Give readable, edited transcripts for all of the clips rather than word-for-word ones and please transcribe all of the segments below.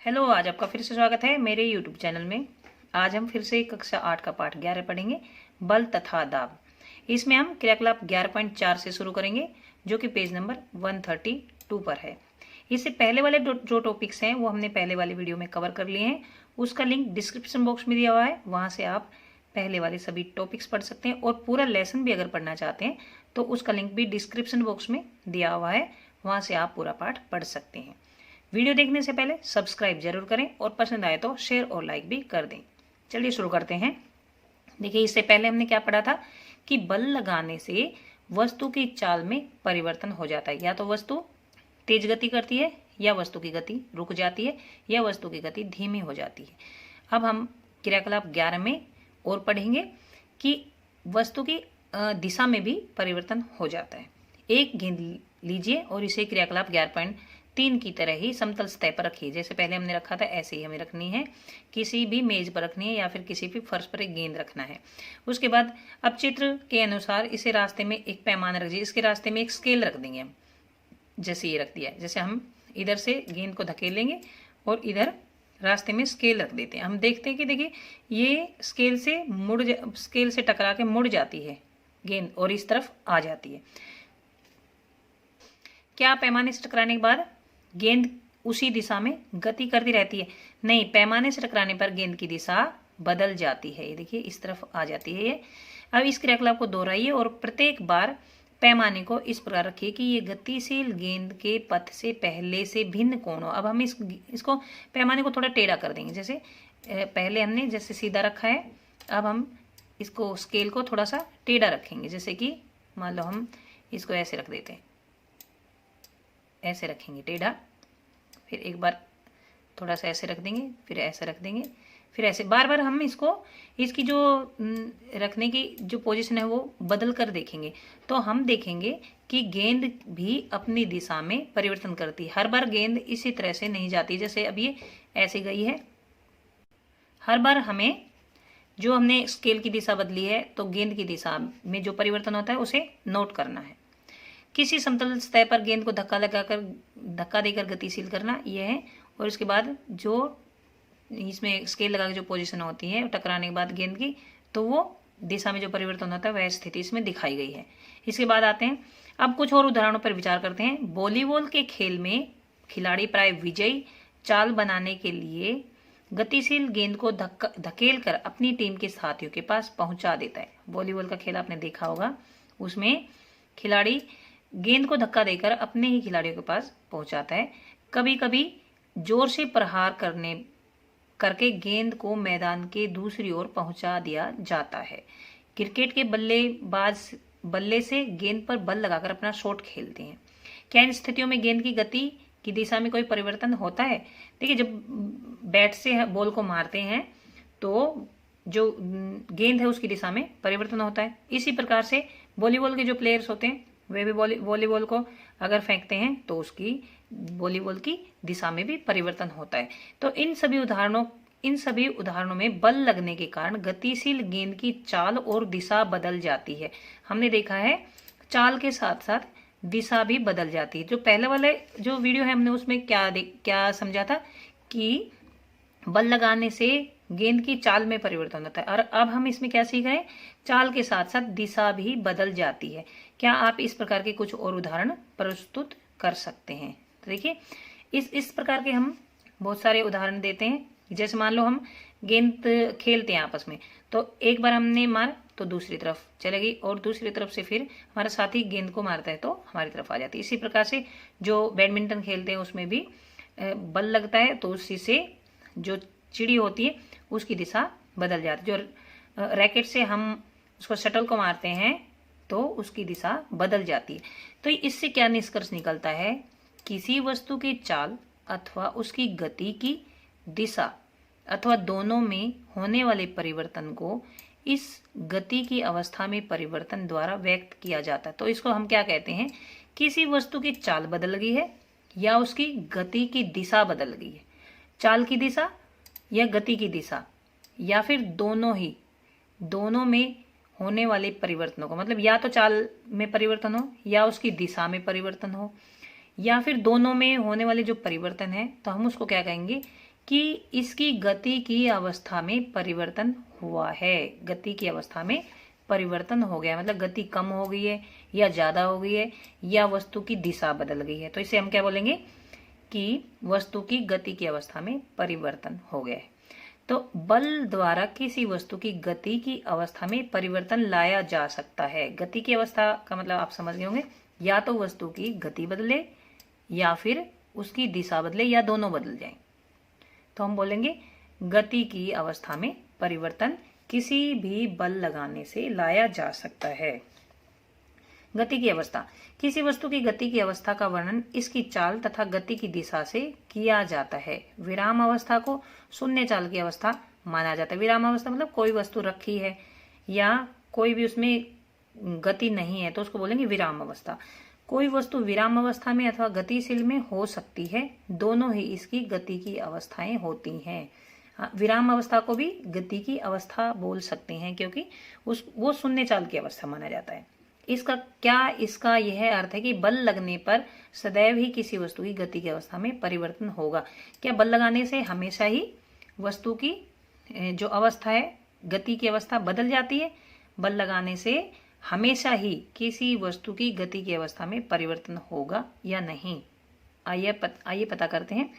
Hello, आज आपका फिर से स्वागत है मेरे यूट्यूब चैनल में। आज हम फिर से कक्षा 8 का पाठ 11 पढ़ेंगे, बल तथा दाब। इसमें हम क्रियाकलाप 11.4 से शुरू करेंगे, जो कि पेज नंबर 132 पर है। इससे पहले वाले जो टॉपिक्स हैं वो हमने पहले वाले वीडियो में कवर कर लिए हैं। उसका लिंक डिस्क्रिप्शन बॉक्स में दिया हुआ है, वहाँ से आप पहले वाले सभी टॉपिक्स पढ़ सकते हैं। और पूरा लेसन भी अगर पढ़ना चाहते हैं तो उसका लिंक भी डिस्क्रिप्शन बॉक्स में दिया हुआ है, वहाँ से आप पूरा पाठ पढ़ सकते हैं। वीडियो देखने से पहले सब्सक्राइब जरूर करें और पसंद आए तो शेयर और लाइक भी कर दें। चलिए शुरू करते हैं। देखिए, इससे पहले हमने क्या पढ़ा था कि बल लगाने से वस्तु की चाल में परिवर्तन हो जाता है। या तो वस्तु तेज गति करती है, या वस्तु की गति रुक जाती है, या वस्तु की गति धीमी हो जाती है। अब हम क्रियाकलाप 11 में और पढ़ेंगे कि वस्तु की दिशा में भी परिवर्तन हो जाता है। एक गेंद लीजिए और इसे क्रियाकलाप 11.3 की तरह ही समतल सतह पर रखिए। जैसे पहले हमने रखा था ऐसे ही हमें रखनी है, किसी भी मेज पर रखनी है या फिर किसी भी फर्श पर एक गेंद रखना है। उसके बाद अब चित्र के अनुसार इसे रास्ते में एक पैमाना रख दीजिए। इसके रास्ते में एक स्केल रख देंगे हम, जैसे ये रख दिया है। जैसे हम इधर से गेंद को धकेलेंगे और इधर रास्ते में स्केल रख देते हैं। हम देखते हैं कि देखिए ये स्केल से टकरा के मुड़ जाती है गेंद और इस तरफ आ जाती है। क्या पैमाने से टकराने के बाद गेंद उसी दिशा में गति करती रहती है? नहीं, पैमाने से टकराने पर गेंद की दिशा बदल जाती है। ये देखिए इस तरफ आ जाती है ये। अब इस क्रियाकलाप को दोहराइए और प्रत्येक बार पैमाने को इस प्रकार रखिए कि ये गतिशील गेंद के पथ से पहले से भिन्न कोण हो। अब हम इसको पैमाने को थोड़ा टेढ़ा कर देंगे। जैसे पहले हमने जैसे सीधा रखा है, अब हम इसको स्केल को थोड़ा सा टेढ़ा रखेंगे। जैसे कि मान लो हम इसको ऐसे रख देते हैं, ऐसे रखेंगे टेढ़ा, फिर एक बार थोड़ा सा ऐसे रख देंगे, फिर ऐसे रख देंगे, फिर ऐसे बार बार हम इसकी जो रखने की जो पोजीशन है वो बदल कर देखेंगे। तो हम देखेंगे कि गेंद भी अपनी दिशा में परिवर्तन करती है। हर बार गेंद इसी तरह से नहीं जाती। जैसे अब ये ऐसे गई है, हर बार हमें जो हमने स्केल की दिशा बदली है तो गेंद की दिशा में जो परिवर्तन होता है उसे नोट करना है। किसी समतल सतह पर गेंद को धक्का देकर गतिशील करना, यह है। और इसके बाद जो इसमें स्केल लगा के जो पोजीशन होती है टकराने के बाद गेंद की, तो वो दिशा में जो परिवर्तन होता है वह स्थिति इसमें दिखाई गई है। इसके बाद आते हैं, अब कुछ और उदाहरणों पर विचार करते हैं। वॉलीबॉल के खेल में खिलाड़ी प्राय विजयी चाल बनाने के लिए गतिशील गेंद को धकेल कर अपनी टीम के साथियों के पास पहुंचा देता है। वॉलीबॉल का खेल आपने देखा होगा, उसमें खिलाड़ी गेंद को धक्का देकर अपने ही खिलाड़ियों के पास पहुंचाता है। कभी कभी जोर से प्रहार करके गेंद को मैदान के दूसरी ओर पहुंचा दिया जाता है। क्रिकेट के बल्लेबाज बल्ले से गेंद पर बल लगाकर अपना शॉट खेलते हैं। क्या इन स्थितियों में गेंद की गति की दिशा में कोई परिवर्तन होता है? देखिए, जब बैट से बॉल को मारते हैं तो जो गेंद है उसकी दिशा में परिवर्तन होता है। इसी प्रकार से वॉलीबॉल के जो प्लेयर्स होते हैं वे भी वॉलीबॉल को अगर फेंकते हैं तो उसकी वॉलीबॉल की दिशा में भी परिवर्तन होता है। तो इन सभी उदाहरणों में बल लगने के कारण गतिशील गेंद की चाल और दिशा बदल जाती है। हमने देखा है चाल के साथ साथ दिशा भी बदल जाती है। जो पहले वाले जो वीडियो है हमने उसमें क्या समझा था कि बल लगाने से गेंद की चाल में परिवर्तन होता है, और अब हम इसमें क्या सीख रहे हैं, चाल के साथ साथ दिशा भी बदल जाती है। क्या आप इस प्रकार के कुछ और उदाहरण प्रस्तुत कर सकते हैं? तो देखिए इस प्रकार के हम बहुत सारे उदाहरण देते हैं। जैसे मान लो हम गेंद खेलते हैं आपस में, तो एक बार हमने मार तो दूसरी तरफ चलेगी और दूसरी तरफ से फिर हमारा साथी गेंद को मारता है तो हमारी तरफ आ जाती है। इसी प्रकार से जो बैडमिंटन खेलते हैं उसमें भी बल लगता है तो उसी से जो चिड़ी होती है उसकी दिशा बदल जाती है। जो रैकेट से हम उसको शटल को मारते हैं तो उसकी दिशा बदल जाती है। तो इससे क्या निष्कर्ष निकलता है, किसी वस्तु की चाल अथवा उसकी गति की दिशा अथवा दोनों में होने वाले परिवर्तन को इस गति की अवस्था में परिवर्तन द्वारा व्यक्त किया जाता है। तो इसको हम क्या कहते हैं, किसी वस्तु की चाल बदल गई है या उसकी गति की दिशा बदल गई है। चाल की दिशा या गति की दिशा या फिर दोनों में होने वाले परिवर्तनों को, मतलब या तो चाल में परिवर्तन हो या उसकी दिशा में परिवर्तन हो या फिर दोनों में होने वाले जो परिवर्तन है, तो हम उसको क्या कहेंगे कि इसकी गति की अवस्था में परिवर्तन हुआ है। गति की अवस्था में परिवर्तन हो गया, मतलब गति कम हो गई है या ज्यादा हो गई है या वस्तु की दिशा बदल गई है। तो इसे हम क्या बोलेंगे कि वस्तु की गति की अवस्था में परिवर्तन हो गया है। तो बल द्वारा किसी वस्तु की गति की अवस्था में परिवर्तन लाया जा सकता है। गति की अवस्था का मतलब आप समझ गए होंगे, या तो वस्तु की गति बदले या फिर उसकी दिशा बदले या दोनों बदल जाएं। तो हम बोलेंगे गति की अवस्था में परिवर्तन किसी भी बल लगाने से लाया जा सकता है। गति की अवस्था, किसी वस्तु की गति की अवस्था का वर्णन इसकी चाल तथा गति की दिशा से किया जाता है। विराम अवस्था को शून्य चाल की अवस्था माना जाता है। विराम अवस्था मतलब कोई वस्तु रखी है या कोई भी उसमें गति नहीं है तो उसको बोलेंगे विराम अवस्था। कोई वस्तु विराम अवस्था में अथवा गतिशील में हो सकती है, दोनों ही इसकी गति की अवस्थाएं होती हैं। विराम अवस्था को भी गति की अवस्था बोल सकते हैं क्योंकि वो शून्य चाल की अवस्था माना जाता है। इसका यह अर्थ है कि बल लगने पर सदैव ही किसी वस्तु की गति की अवस्था में परिवर्तन होगा। क्या बल लगाने से हमेशा ही वस्तु की जो अवस्था है, गति की अवस्था बदल जाती है? बल लगाने से हमेशा ही किसी वस्तु की गति की अवस्था में परिवर्तन होगा या नहीं? आइए पता करते हैं।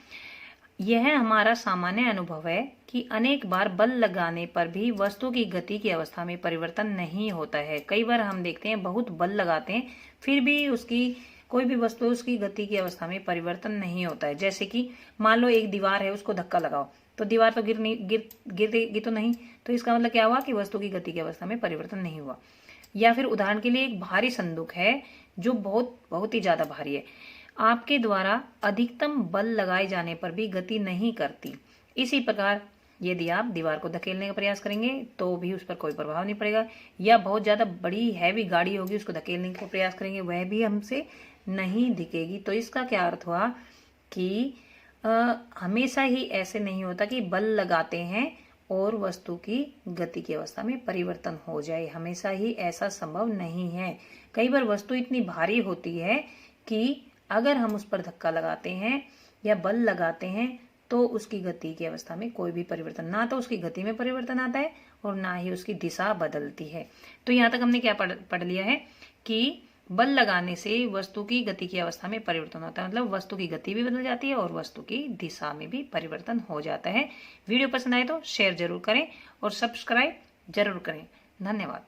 यह हमारा सामान्य अनुभव है कि अनेक बार बल लगाने पर भी वस्तु की गति की अवस्था में परिवर्तन नहीं होता है। कई बार हम देखते हैं बहुत बल लगाते हैं फिर भी उसकी कोई भी वस्तु उसकी गति की अवस्था में परिवर्तन नहीं होता है। जैसे कि मान लो एक दीवार है, उसको धक्का लगाओ तो दीवार तो गिरेगी तो नहीं, तो इसका मतलब क्या हुआ कि वस्तु की गति की अवस्था में परिवर्तन नहीं हुआ। या फिर उदाहरण के लिए एक भारी संदूक है जो बहुत ही ज्यादा भारी है, आपके द्वारा अधिकतम बल लगाए जाने पर भी गति नहीं करती। इसी प्रकार यदि आप दीवार को धकेलने का प्रयास करेंगे तो भी उस पर कोई प्रभाव नहीं पड़ेगा, या बहुत ज्यादा बड़ी हैवी गाड़ी होगी उसको धकेलने का प्रयास करेंगे वह भी हमसे नहीं दिखेगी। तो इसका क्या अर्थ हुआ कि हमेशा ही ऐसे नहीं होता कि बल लगाते हैं और वस्तु की गति की अवस्था में परिवर्तन हो जाए, हमेशा ही ऐसा संभव नहीं है। कई बार वस्तु इतनी भारी होती है कि अगर हम उस पर धक्का लगाते हैं या बल लगाते हैं तो उसकी गति की अवस्था में कोई भी परिवर्तन, ना तो उसकी गति में परिवर्तन आता है और ना ही उसकी दिशा बदलती है। तो यहाँ तक हमने क्या पढ़ लिया है कि बल लगाने से वस्तु की गति की अवस्था में परिवर्तन होता है, मतलब वस्तु की गति भी बदल जाती है और वस्तु की दिशा में भी परिवर्तन हो जाता है। वीडियो पसंद आए तो शेयर जरूर करें और सब्सक्राइब जरूर करें। धन्यवाद।